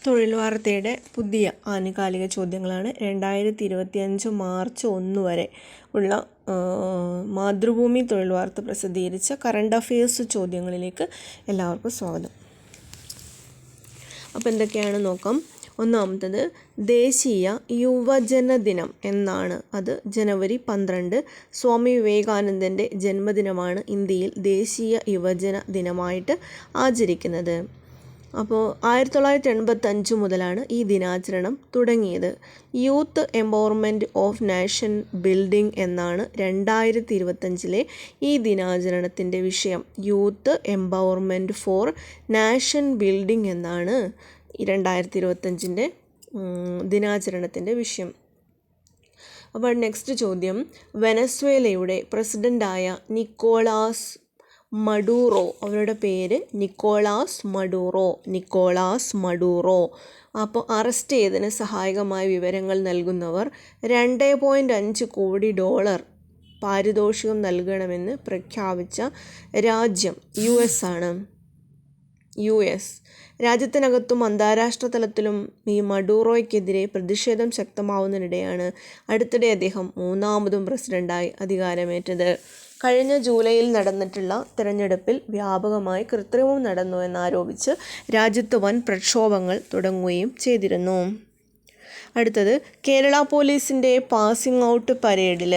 തൊഴിൽ വാർത്തയുടെ പുതിയ ആനുകാലിക ചോദ്യങ്ങളാണ് 2025 മാർച്ച് 1 വരെ ഉള്ള മാതൃഭൂമി തൊഴിൽ വാർത്ത പ്രസിദ്ധീകരിച്ച കറണ്ട് അഫയേഴ്സ് ചോദ്യങ്ങളിലേക്ക് എല്ലാവർക്കും സ്വാഗതം. അപ്പോൾ എന്തൊക്കെയാണ് നോക്കാം. ഒന്നാമത്തത് ദേശീയ യുവജന ദിനം എന്നാണ്. അത് ജനുവരി 12 സ്വാമി വിവേകാനന്ദൻ്റെ ജന്മദിനമാണ് ഇന്ത്യയിൽ ദേശീയ യുവജന ദിനമായിട്ട് ആചരിക്കുന്നത്. അപ്പോൾ 1985 മുതലാണ് ഈ ദിനാചരണം തുടങ്ങിയത്. Youth empowerment of nation building എന്നാണ് 2025 ഈ ദിനാചരണത്തിൻ്റെ വിഷയം. Youth empowerment for nation building എന്നാണ് 2025 ദിനാചരണത്തിൻ്റെ വിഷയം. അപ്പോൾ നെക്സ്റ്റ് ചോദ്യം, വെനസ്വേലയുടെ പ്രസിഡൻ്റായ നിക്കോളാസ് മഡൂറോ, അവരുടെ പേര് നിക്കോളാസ് മഡൂറോ. അപ്പോൾ അറസ്റ്റ് ചെയ്തതിന് സഹായകമായ വിവരങ്ങൾ നൽകുന്നവർ $2.5 കോടി പാരിതോഷികം നൽകണമെന്ന് പ്രഖ്യാപിച്ച രാജ്യം US. രാജ്യത്തിനകത്തും അന്താരാഷ്ട്ര തലത്തിലും ഈ മഡൂറോയ്ക്കെതിരെ പ്രതിഷേധം ശക്തമാവുന്നതിനിടെയാണ് അടുത്തിടെ അദ്ദേഹം 3ാമതും പ്രസിഡൻ്റായി അധികാരമേറ്റത്. കഴിഞ്ഞ ജൂലൈയിൽ നടന്നിട്ടുള്ള തിരഞ്ഞെടുപ്പിൽ വ്യാപകമായി കൃത്രിമം നടന്നു എന്നാരോപിച്ച് രാജ്യത്ത് വൻ പ്രക്ഷോഭങ്ങൾ തുടങ്ങുകയും ചെയ്തിരുന്നു. അടുത്തത്, കേരള പോലീസിൻ്റെ പാസിംഗ് ഔട്ട് പരേഡിൽ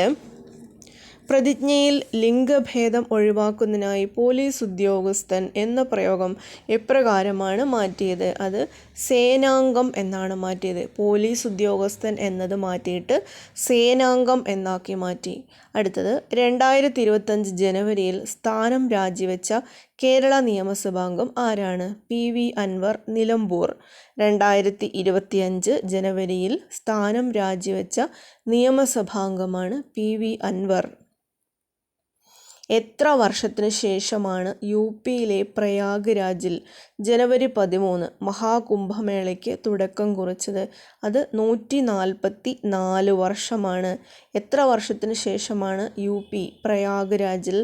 പ്രതിജ്ഞയിൽ ലിംഗഭേദം ഒഴിവാക്കുന്നതിനായി പോലീസ് ഉദ്യോഗസ്ഥൻ എന്ന പ്രയോഗം എപ്രകാരമാണ് മാറ്റിയത്? അത് സേനാംഗം എന്നാണ് മാറ്റിയത്. പോലീസ് ഉദ്യോഗസ്ഥൻ എന്നത് മാറ്റിയിട്ട് സേനാംഗം എന്നാക്കി മാറ്റി. അടുത്തത്, 2025 ജനുവരിയിൽ സ്ഥാനം രാജിവെച്ച കേരള നിയമസഭാംഗം ആരാണ്? PV അൻവർ, നിലമ്പൂർ. 2025 ജനുവരിയിൽ സ്ഥാനം രാജിവെച്ച നിയമസഭാംഗമാണ് PV അൻവർ. എത്ര വർഷത്തിനു ശേഷമാണ് UPയിലെ പ്രയാഗ്രാജിൽ ജനുവരി 13 മഹാകുംഭമേളയ്ക്ക് തുടക്കം കുറിച്ചത്? അത് 144 വർഷമാണ്. എത്ര വർഷത്തിന് ശേഷമാണ് UP പ്രയാഗ്രാജിൽ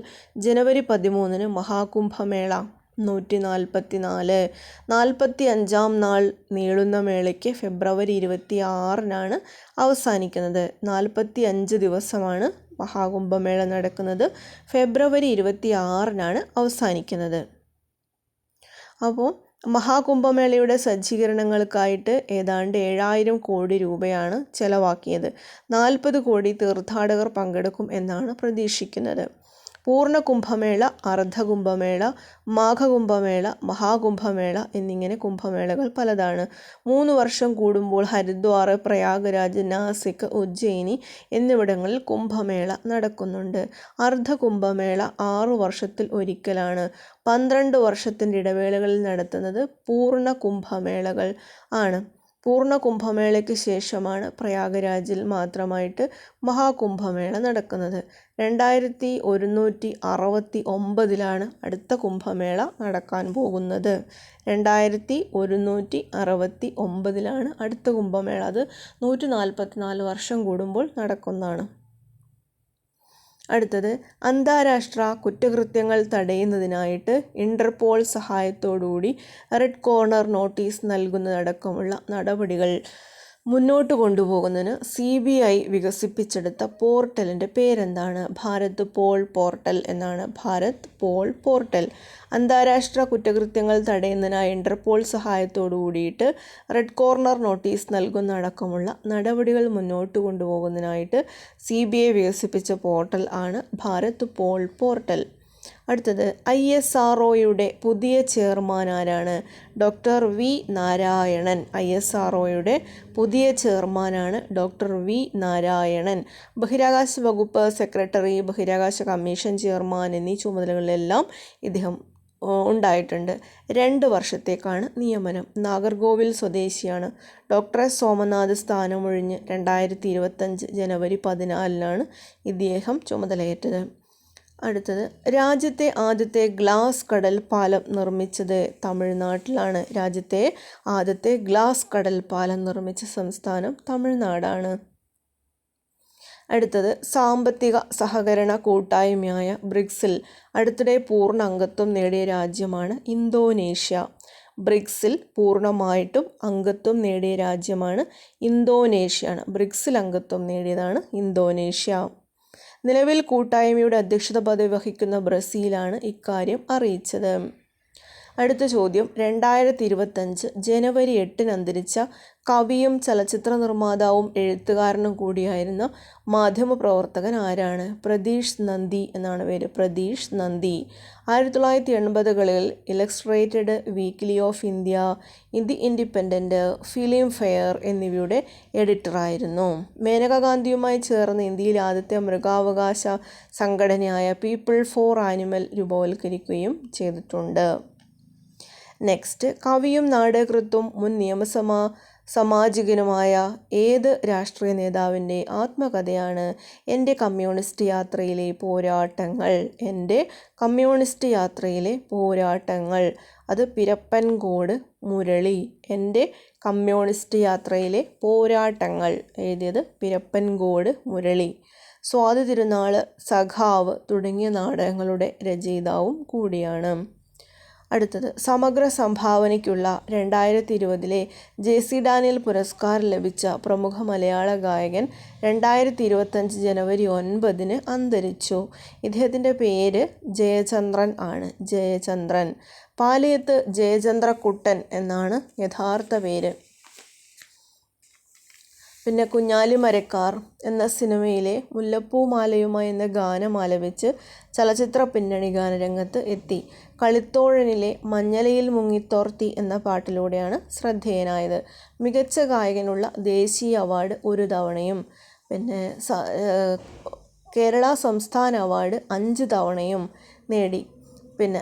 ജനുവരി 13 മഹാകുംഭമേള? 144. 45-ാം നാൾ നീളുന്ന മേളയ്ക്ക് ഫെബ്രുവരി 26 അവസാനിക്കുന്നത്. 45 ദിവസമാണ് മഹാകുംഭമേള നടക്കുന്നത്. ഫെബ്രുവരി 26 അവസാനിക്കുന്നത്. അപ്പോൾ മഹാകുംഭമേളയുടെ സജ്ജീകരണങ്ങൾക്കായിട്ട് ഏതാണ്ട് 7000 കോടി രൂപയാണ് ചെലവാക്കിയത്. 40 കോടി തീർത്ഥാടകർ പങ്കെടുക്കും എന്നാണ് പ്രതീക്ഷിക്കുന്നത്. പൂർണ്ണ കുംഭമേള, അർദ്ധകുംഭമേള, മാഘകുംഭമേള, മഹാകുംഭമേള എന്നിങ്ങനെ കുംഭമേളകൾ പലതാണ്. 3 വർഷം കൂടുമ്പോൾ ഹരിദ്വാർ, പ്രയാഗ്രാജ്, നാസിക്, ഉജ്ജയിനി എന്നിവിടങ്ങളിൽ കുംഭമേള നടക്കുന്നുണ്ട്. അർദ്ധകുംഭമേള 6 വർഷത്തിൽ ഒരിക്കലാണ്. 12 വർഷത്തിൻ്റെ ഇടവേളകളിൽ നടത്തുന്നത് പൂർണ്ണ കുംഭമേളകൾ ആണ്. പൂർണ്ണ കുംഭമേളയ്ക്ക് ശേഷമാണ് പ്രയാഗ്രാജിൽ മാത്രമായിട്ട് മഹാകുംഭമേള നടക്കുന്നത്. 2169 അടുത്ത കുംഭമേള നടക്കാൻ പോകുന്നത്. 2169 അടുത്ത കുംഭമേള. അത് 144 വർഷം കൂടുമ്പോൾ നടക്കുന്നതാണ്. അടുത്തത്, അന്താരാഷ്ട്ര കുറ്റകൃത്യങ്ങൾ തടയുന്നതിനായിട്ട് ഇന്റർപോൾ സഹായത്തോടുകൂടി റെഡ് കോർണർ നോട്ടീസ് നൽകുന്നതടക്കമുള്ള നടപടികൾ മുന്നോട്ട് കൊണ്ടുപോകുന്നതിന് CBI വികസിപ്പിച്ചെടുത്ത പോർട്ടലിൻ്റെ പേരെന്താണ്? ഭാരത് പോൾ പോർട്ടൽ എന്നാണ്. Bharatpol portal. അന്താരാഷ്ട്ര കുറ്റകൃത്യങ്ങൾ തടയുന്നതിനായി ഇന്റർപോൾ സഹായത്തോടു കൂടിയിട്ട് റെഡ് കോർണർ നോട്ടീസ് നൽകുന്നതടക്കമുള്ള നടപടികൾ മുന്നോട്ട് കൊണ്ടുപോകുന്നതിനായിട്ട് CBI വികസിപ്പിച്ച പോർട്ടൽ ആണ് ഭാരത് പോൾ പോർട്ടൽ. അടുത്തത്, ISROയുടെ പുതിയ ചെയർമാൻ ആരാണ്? Doctor V Narayanan. ISROയുടെ പുതിയ ചെയർമാനാണ് ഡോക്ടർ V നാരായണൻ. ബഹിരാകാശ വകുപ്പ് സെക്രട്ടറി, ബഹിരാകാശ കമ്മീഷൻ ചെയർമാൻ എന്നീ ചുമതലകളിലെല്ലാം ഇദ്ദേഹം ഉണ്ടായിട്ടുണ്ട്. 2 വർഷത്തേക്കാണ് നിയമനം. നാഗർകോവിൽ സ്വദേശിയാണ്. ഡോക്ടർ S സോമനാഥ് സ്ഥാനമൊഴിഞ്ഞ് 2025 ജനുവരി 14 ഇദ്ദേഹം ചുമതലയേറ്റത്. അടുത്തത്, രാജ്യത്തെ ആദ്യത്തെ ഗ്ലാസ് കടൽ പാലം നിർമ്മിച്ചത് തമിഴ്നാട്ടിലാണ്. രാജ്യത്തെ ആദ്യത്തെ ഗ്ലാസ് കടൽ പാലം നിർമ്മിച്ച സംസ്ഥാനം തമിഴ്നാടാണ്. അടുത്തത്, സാമ്പത്തിക സഹകരണ കൂട്ടായ്മയായ ബ്രിക്സിൽ അടുത്തിടെ പൂർണ്ണ അംഗത്വം നേടിയ രാജ്യമാണ് ഇന്തോനേഷ്യ. ബ്രിക്സിൽ പൂർണ്ണമായിട്ടും അംഗത്വം നേടിയ രാജ്യമാണ് ഇന്തോനേഷ്യയാണ്. ബ്രിക്സിൽ അംഗത്വം നേടിയതാണ് ഇന്തോനേഷ്യ. നിലവിൽ കൂട്ടായ്മയുടെ അധ്യക്ഷത പദവി വഹിക്കുന്ന ബ്രസീലാണ് ഇക്കാര്യം അറിയിച്ചത്. അടുത്ത ചോദ്യം, 2025 ജനുവരി 8 അന്തരിച്ച കവിയും ചലച്ചിത്ര നിർമ്മാതാവും എഴുത്തുകാരനും കൂടിയായിരുന്ന മാധ്യമപ്രവർത്തകൻ ആരാണ്? പ്രതീഷ് നന്ദി എന്നാണ് പേര്. പ്രതീഷ് നന്ദി 1980കളിൽ Illustrated Weekly of India, the Independent, Filmfare എന്നിവയുടെ എഡിറ്ററായിരുന്നു. മേനകാ ഗാന്ധിയുമായി ചേർന്ന് ഇന്ത്യയിലെ ആദ്യത്തെ മൃഗാവകാശ സംഘടനയായ പീപ്പിൾ ഫോർ ആനിമൽ രൂപവൽക്കരിക്കുകയും ചെയ്തിട്ടുണ്ട്. നെക്സ്റ്റ്, കവിയും നാടകകൃത്തും മുൻ സാമാജികനുമായ ഏത് രാഷ്ട്രീയ നേതാവിൻ്റെ ആത്മകഥയാണ് എൻ്റെ കമ്മ്യൂണിസ്റ്റ് യാത്രയിലെ പോരാട്ടങ്ങൾ? എൻ്റെ കമ്മ്യൂണിസ്റ്റ് യാത്രയിലെ പോരാട്ടങ്ങൾ. അത് പിരപ്പൻകോട് മുരളി. എൻ്റെ കമ്മ്യൂണിസ്റ്റ് യാത്രയിലെ പോരാട്ടങ്ങൾ എഴുതിയത് പിരപ്പൻകോട് മുരളി. സ്വാതി തിരുനാൾ, സഖാവ് തുടങ്ങിയ നാടകങ്ങളുടെ രചയിതാവും കൂടിയാണ്. അടുത്തത്, സമഗ്ര സംഭാവനയ്ക്കുള്ള 2020 JC ഡാനിയൽ പുരസ്കാരം ലഭിച്ച പ്രമുഖ മലയാള ഗായകൻ 2025 ജനുവരി 9 അന്തരിച്ചു. ഇദ്ദേഹത്തിൻ്റെ പേര് ജയചന്ദ്രൻ ആണ്. ജയചന്ദ്രൻ. പാലിയത്ത് ജയചന്ദ്രക്കുട്ടൻ എന്നാണ് യഥാർത്ഥ പേര്. പിന്നെ കുഞ്ഞാലിമരക്കാർ എന്ന സിനിമയിലെ മുല്ലപ്പൂ മാലയുമായി എന്ന ഗാനം ആലപിച്ച് ചലച്ചിത്ര പിന്നണി ഗാനരംഗത്ത് എത്തി. കളിത്തോഴനിലെ മഞ്ഞലയിൽ മുങ്ങിത്തോർത്തി എന്ന പാട്ടിലൂടെയാണ് ശ്രദ്ധേയനായത്. മികച്ച ഗായകനുള്ള ദേശീയ അവാർഡ് 1 തവണയും പിന്നെ കേരള സംസ്ഥാന അവാർഡ് 5 തവണയും നേടി. പിന്നെ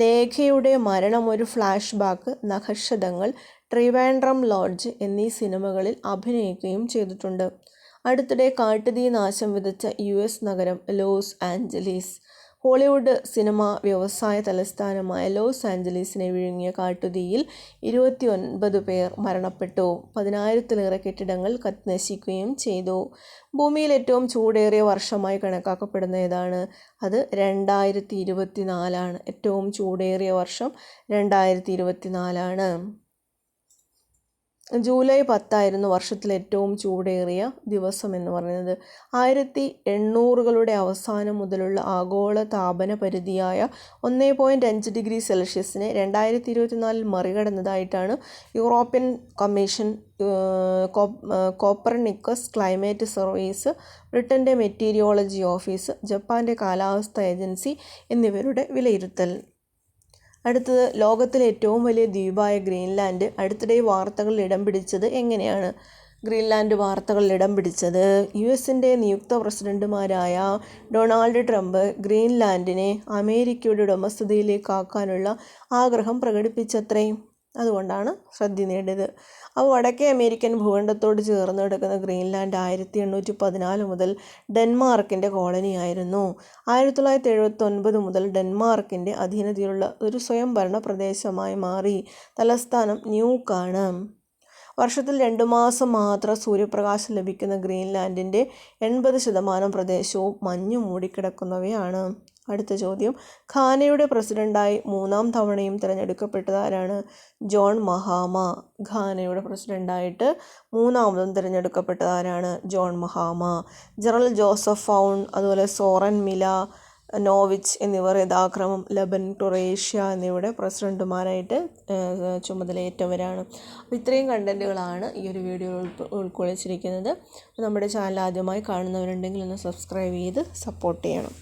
ലേഖയുടെ മരണം ഒരു ഫ്ലാഷ് ബാക്ക്, നഖശതങ്ങൾ, ട്രിവാൻഡ്രം ലോഡ്ജ് എന്നീ സിനിമകളിൽ അഭിനയിക്കുകയും ചെയ്തിട്ടുണ്ട്. അടുത്തിടെ കാട്ടുതീ നാശം വിതച്ച US നഗരം ലോസ് ആഞ്ചലീസ്. ഹോളിവുഡ് സിനിമാ വ്യവസായ തലസ്ഥാനമായ ലോസ് ആഞ്ചലീസിനെ വിഴുങ്ങിയ കാട്ടുതീയിൽ 29 പേർ മരണപ്പെട്ടു. 10,000-ലേറെ കെട്ടിടങ്ങൾ നശിക്കുകയും ചെയ്തു. ഭൂമിയിൽ ഏറ്റവും ചൂടേറിയ വർഷമായി കണക്കാക്കപ്പെടുന്ന ഏതാണ്? അത് 2024 ഏറ്റവും ചൂടേറിയ വർഷം 2024. ജൂലൈ 10 വർഷത്തിലെ ഏറ്റവും ചൂടേറിയ ദിവസം എന്ന് പറയുന്നത്. 1800കളുടെ അവസാനം മുതലുള്ള ആഗോള താപന പരിധിയായ 1.5 ഡിഗ്രി സെൽഷ്യസിനെ 2024 മറികടന്നതായിട്ടാണ് European Commission, Copernicus Climate Service, ബ്രിട്ടൻ്റെ മെറ്റീരിയോളജി ഓഫീസ്, ജപ്പാൻ്റെ കാലാവസ്ഥാ ഏജൻസി എന്നിവരുടെ വിലയിരുത്തൽ. അടുത്തത്, ലോകത്തിലെ ഏറ്റവും വലിയ ദ്വീപായ ഗ്രീൻലാൻഡ് അടുത്തിടെ വാർത്തകളിൽ ഇടം പിടിച്ചത് എങ്ങനെയാണ്? ഗ്രീൻലാൻഡ് വാർത്തകളിൽ ഇടം പിടിച്ചത് US-ൻ്റെ നിയുക്ത പ്രസിഡന്റുമാരായ ഡൊണാൾഡ് ട്രംപ് ഗ്രീൻലാൻഡിനെ അമേരിക്കയുടെ ഉടമസ്ഥതയിലേക്കാക്കാനുള്ള ആഗ്രഹം പ്രകടിപ്പിച്ചത്രേ. അതുകൊണ്ടാണ് ശ്രദ്ധ നേടിയത്. അപ്പോൾ വടക്കേ അമേരിക്കൻ ഭൂഖണ്ഡത്തോട് ചേർന്ന് കിടക്കുന്ന ഗ്രീൻലാൻഡ് 1814 മുതൽ ഡെൻമാർക്കിൻ്റെ കോളനിയായിരുന്നു. 1979 മുതൽ ഡെൻമാർക്കിൻ്റെ അധീനതയിലുള്ള ഒരു സ്വയംഭരണ പ്രദേശമായി മാറി. തലസ്ഥാനം ന്യൂക്കാണ്. വർഷത്തിൽ 2 മാസം മാത്രം സൂര്യപ്രകാശം ലഭിക്കുന്ന ഗ്രീൻലാൻഡിൻ്റെ 80% പ്രദേശവും മഞ്ഞു മൂടിക്കിടക്കുന്നവയാണ്. അടുത്ത ചോദ്യം, ഘാനയുടെ പ്രസിഡന്റായി 3ാം തവണയും തിരഞ്ഞെടുക്കപ്പെട്ടതാരാണ്? John Mahama. ഘാനയുടെ പ്രസിഡന്റായിട്ട് 3ാമതും തിരഞ്ഞെടുക്കപ്പെട്ടതാരാണ്? John Mahama. ജനറൽ ജോസഫ് ഫൗൺ, അതുപോലെ സോറൻ മിലാനോവിച്ച് എന്നിവർ യഥാക്രമം ലബൻ, ക്രൊയേഷ്യ എന്നിവയുടെ പ്രസിഡന്റുമാരായിട്ട് ചുമതലയേറ്റവരാണ്. അപ്പോൾ ഇത്രയും കണ്ടന്റുകളാണ് ഈ ഒരു വീഡിയോയിൽ ഉൾക്കൊള്ളിച്ചിരിക്കുന്നത്. നമ്മുടെ ചാനൽ ആദ്യമായി കാണുന്നവരുണ്ടെങ്കിൽ ഒന്ന് സബ്സ്ക്രൈബ് ചെയ്ത് സപ്പോർട്ട് ചെയ്യണം.